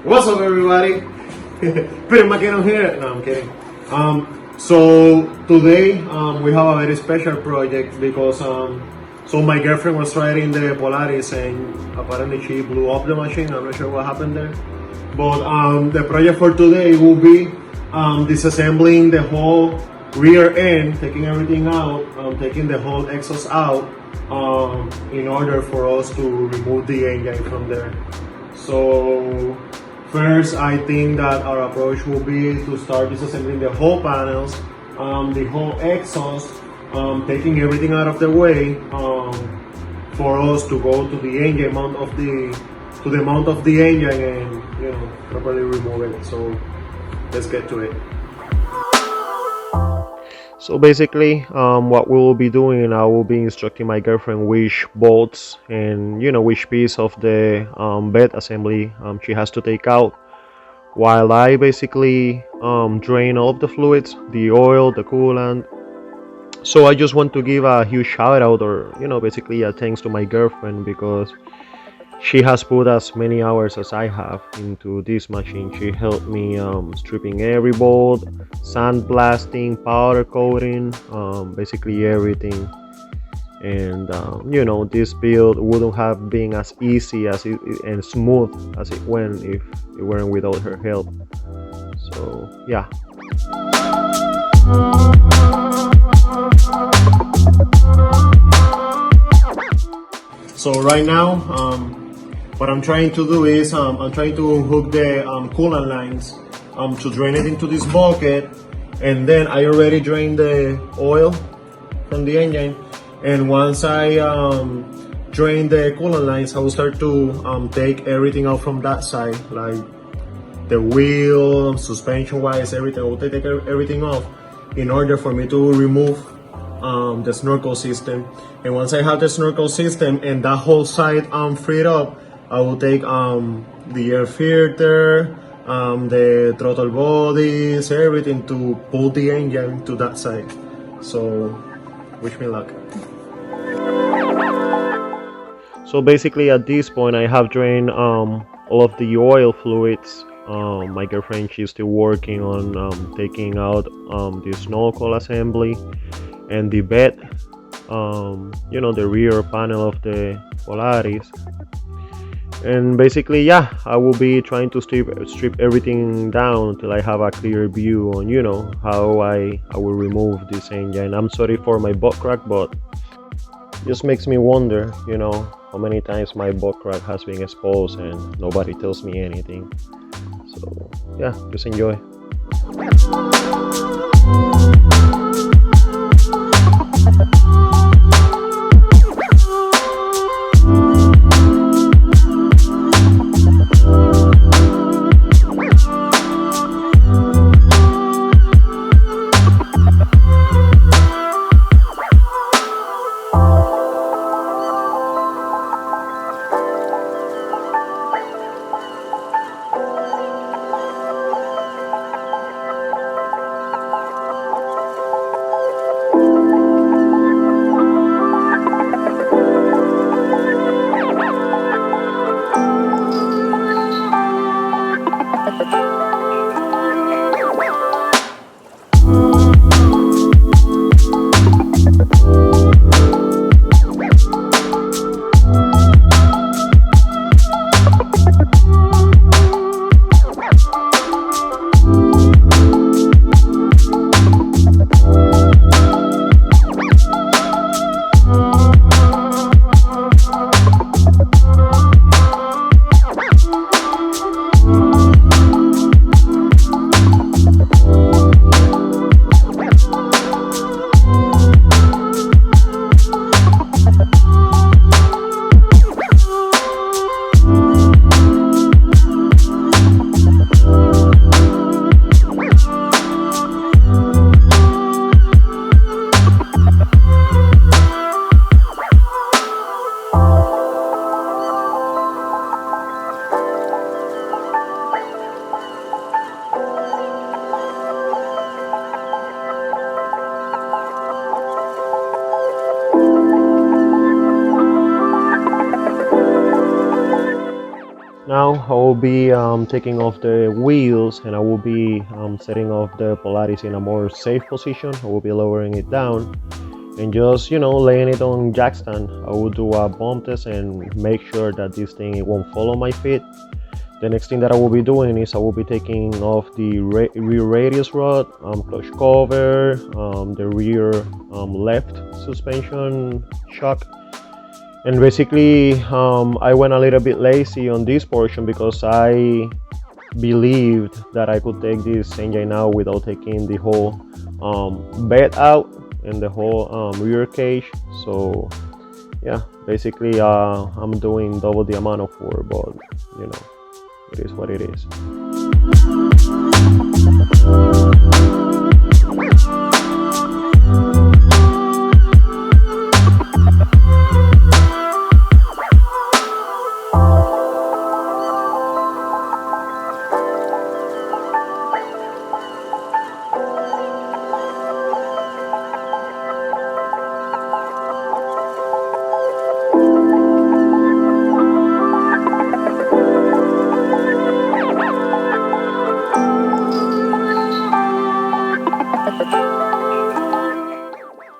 What's up, everybody? Peter McKinnon here. No, I'm kidding. So today we have a very special project because so my girlfriend was riding the Polaris and apparently she blew up the machine. I'm not sure what happened there, but the project for today will be disassembling the whole rear end, taking everything out, taking the whole exhaust out in order for us to remove the engine from there. So first, I think that our approach will be to start disassembling the whole panels, the whole exhaust, taking everything out of the way for us to go to the engine mount of the engine and properly remove it. So let's get to it. So basically, what we will be doing, I will be instructing my girlfriend which bolts and which piece of the bed assembly she has to take out, while I basically drain all of the fluids, the oil, the coolant. So I just want to give a huge shout out, or basically a thanks to my girlfriend, because she has put as many hours as I have into this machine. She helped me stripping every bolt, sandblasting, powder coating, basically everything. And this build wouldn't have been as easy as and smooth as it went if it weren't without her help. So yeah. So right now, what I'm trying to do is I'm trying to hook the coolant lines to drain it into this bucket, and then I already drained the oil from the engine. And once I drain the coolant lines, I will start to take everything out from that side, like the wheel, suspension wise, everything. I will take everything off in order for me to remove the snorkel system. And once I have the snorkel system and that whole side freed up, I will take the air filter, the throttle bodies, everything to pull the engine to that side. So wish me luck. So basically at this point I have drained all of the oil fluids. My girlfriend, she's still working on taking out the snorkel assembly and the bed, the rear panel of the Polaris. And basically, yeah, I will be trying to strip everything down until I have a clear view on how I will remove this engine. I'm sorry for my butt crack, but it just makes me wonder how many times my butt crack has been exposed and nobody tells me anything. So yeah, just enjoy. now I will be taking off the wheels, and I will be setting off the Polaris in a more safe position. I will be lowering it down and just, laying it on jack stand. I will do a bump test and make sure that this thing, it won't fall on my feet. The next thing that I will be doing is I will be taking off the rear radius rod, clutch cover, the rear left suspension shock. And basically, I went a little bit lazy on this portion because I believed that I could take this engine out without taking the whole bed out and the whole rear cage. So yeah, basically I'm doing double the amount of work, but it is what it is.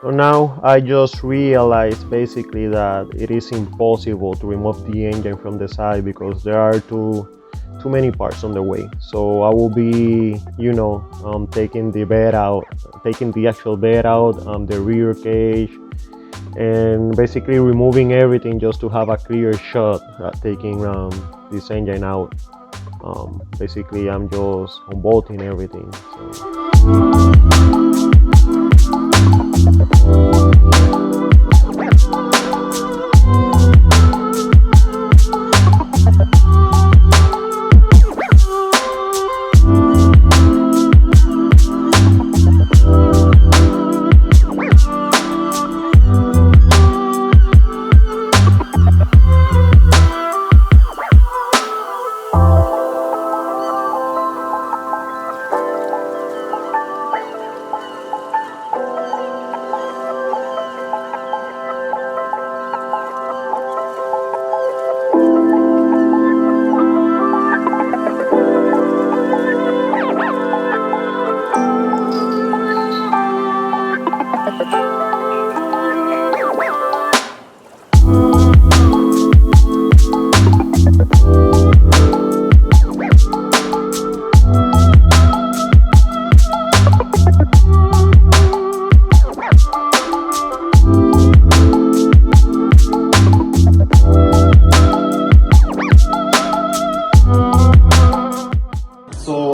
So now I just realized basically that it is impossible to remove the engine from the side because there are too many parts on the way. So I will be, taking the bed out, taking the actual bed out, the rear cage, and basically removing everything just to have a clear shot at taking this engine out. Basically I'm just unbolting everything. So.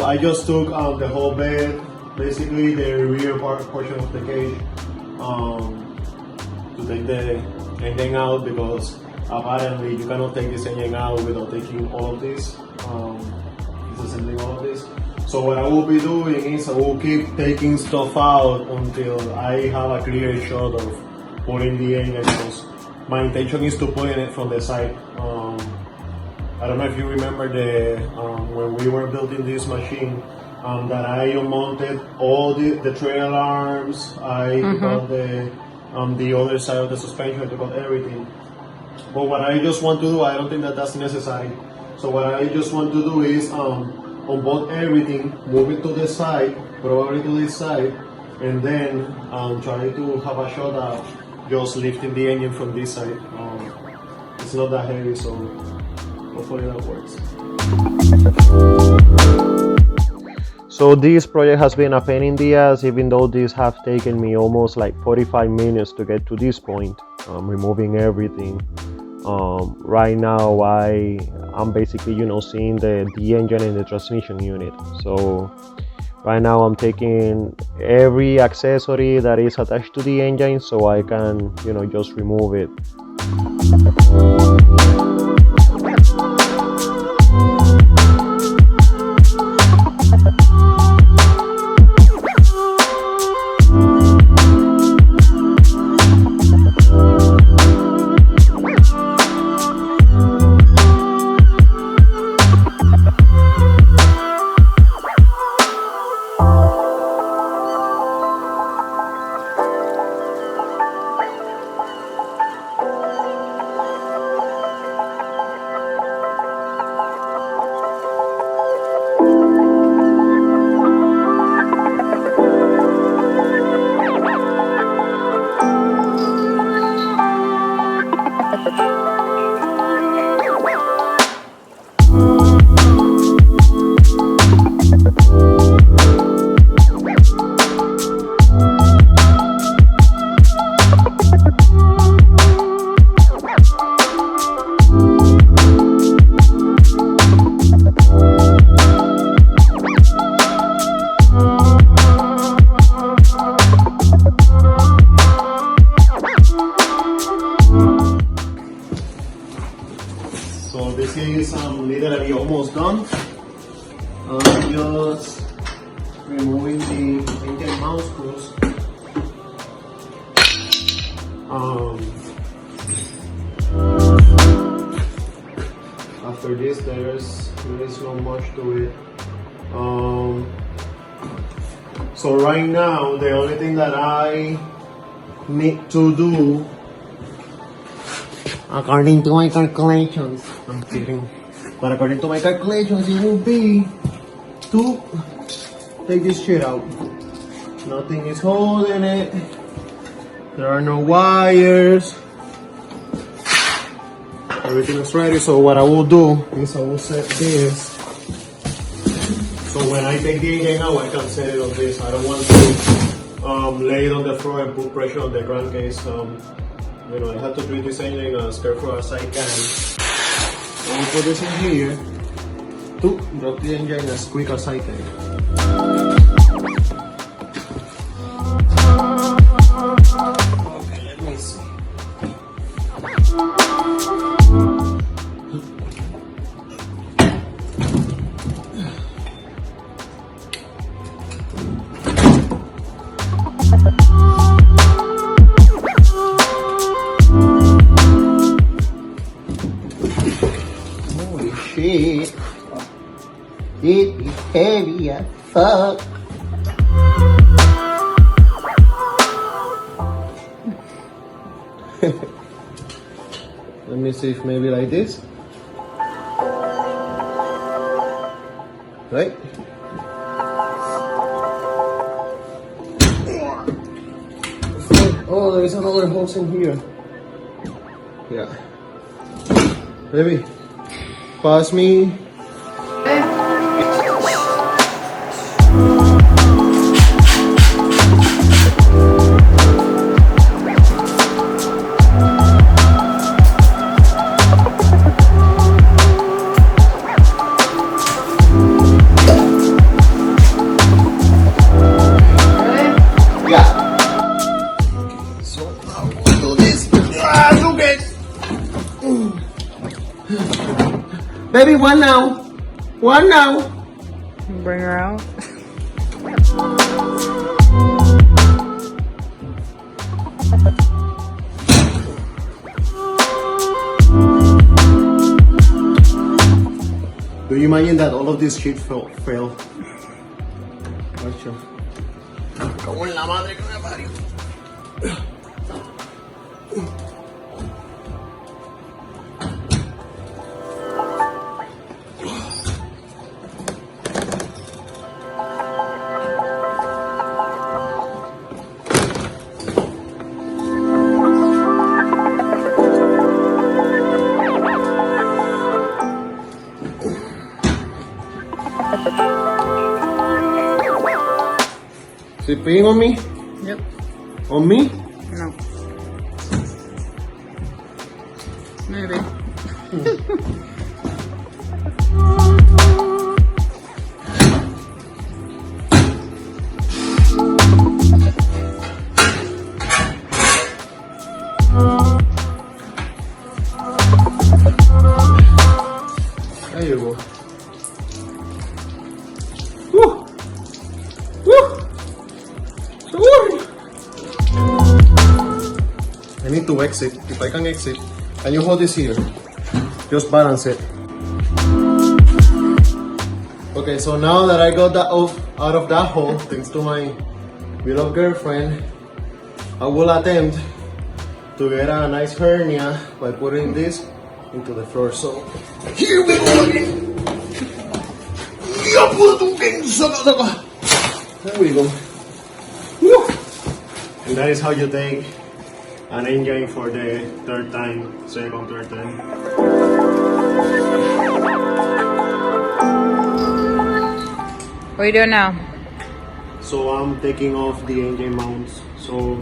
I just took the whole bed, basically the rear portion of the cage, to take the engine out because apparently you cannot take this engine out without taking all of this, disassembling all of this. So what I will be doing is I will keep taking stuff out until I have a clear shot of pulling the engine, because my intention is to pull it from the side. I don't know if you remember when we were building this machine, that I unmounted all the trail arms. I took out the other side of the suspension, I took out everything. But what I just want to do, I don't think that that's necessary. So what I just want to do is unbolt everything, move it to the side, probably to this side, and then try to have a shot at just lifting the engine from this side. It's not that heavy, so hopefully that works. So this project has been a pain in the ass, even though this have taken me almost like 45 minutes to get to this point, removing everything. Right now I'm basically seeing the engine and the transmission unit. So right now I'm taking every accessory that is attached to the engine so I can just remove it. already almost done. I'm just removing the engine mount screws. After this, there is not much to it. So right now, the only thing that I need to do, according to my calculations, I'm kidding, but according to my calculations, it will be to take this shit out. Nothing is holding it. There are no wires. Everything is ready. So what I will do is I will set this. So when I take the engine out, I can set it on this. I don't want to lay it on the floor and put pressure on the crankcase. You know, I have to treat this engine as careful as I can. I will put this in here to drop the engine as quick as I can. Okay, let me see. Holy shit. It is heavy as fuck. Let me see if maybe like this. Right? Oh, there is another hose in here. Yeah. Baby, pass me. Baby, one now. One now. Bring her out. Do you imagine that all of this shit fail? Macho. Como en la madre que me parió. Is it peeing on me? Yep. On me? No. Maybe. There you go. Woo! Woo! I need to exit. If I can exit, can you hold this here? Just balance it. Okay, so now that I got that out of that hole, thanks to my beloved girlfriend, I will attempt to get a nice hernia by putting this into the floor. So here we go again. There we go. Woo. And that is how you take an engine for the third time. What are you doing now? So I'm taking off the engine mounts. So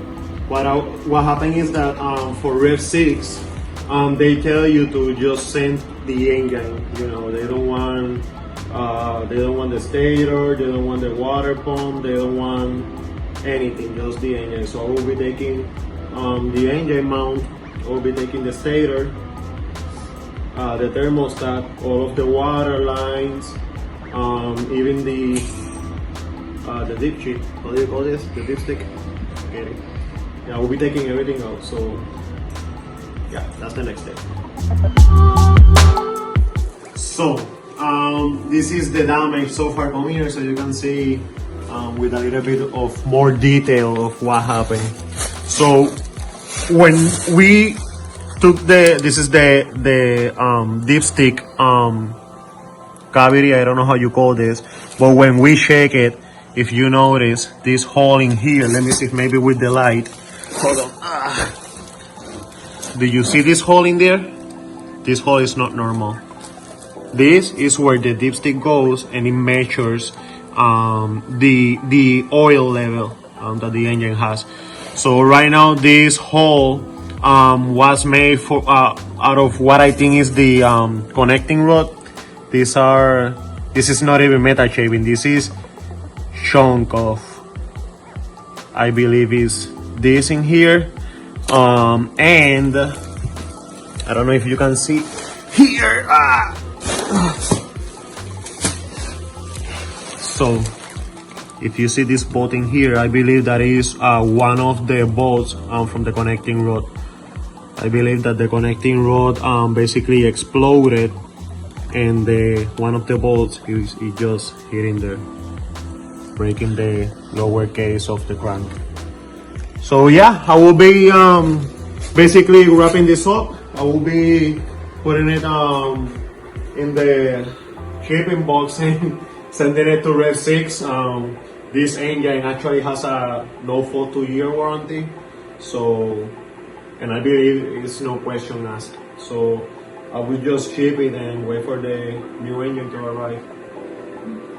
what happened is that for Rev 6, they tell you to just send the engine. You know, they don't want the stator, they don't want the water pump, they don't want anything, just the engine. So I will be taking the engine mount, I will be taking the stator, the thermostat, all of the water lines, even the dip sheet. What do you call this? The dipstick. Okay. Yeah, we'll be taking everything out. So yeah, that's the next step. So this is the damage so far. Come here so you can see with a little bit of more detail of what happened. So when we took this is the dipstick cavity, I don't know how you call this, but when we shake it, if you notice this hole in here, let me see if maybe with the light, hold on. Do you see this hole in there? This hole is not normal. This is where the dipstick goes and it measures the oil level that the engine has. So right now this hole was made for out of what I think is the connecting rod. This is not even metal shaving. This is chunk of, I believe is this in here, and I don't know if you can see here. So if you see this bolt in here, I believe that is one of the bolts from the connecting rod. I believe that the connecting rod basically exploded, and one of the bolts is just hitting there, breaking the lower case of the crank. So yeah, I will be basically wrapping this up. I will be putting it in the shipping box and sending it to Rev 6. This engine actually has a no fault 2-year warranty, so, and I believe it's no question asked. So I will just ship it and wait for the new engine to arrive.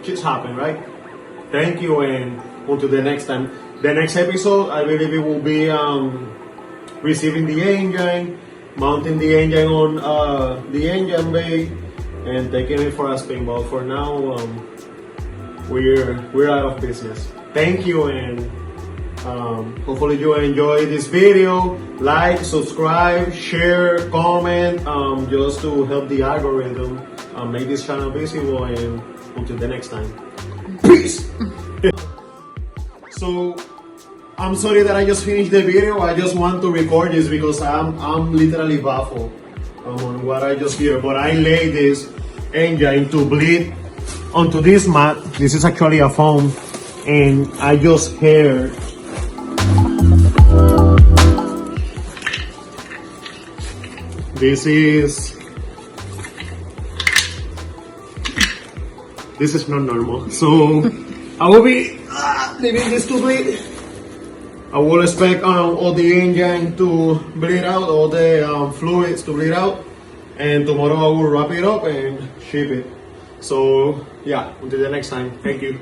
Shit's happen, right? Thank you, and until the next time. The next episode, I believe it will be receiving the engine, mounting the engine on the engine bay, and taking it for a spin. But for now, we're out of business. Thank you, and hopefully you enjoy this video. Like, subscribe, share, comment, just to help the algorithm make this channel visible. And until the next time, peace. So I'm sorry that I just finished the video. I just want to record this because I'm literally baffled on what I just hear. But I laid this engine to bleed onto this mat. This is actually a foam, and I just heard this is not normal. So I will be leaving this to bleed. I will expect all the engine to bleed out, all the fluids to bleed out, and tomorrow I will wrap it up and ship it. So yeah, until the next time, thank you.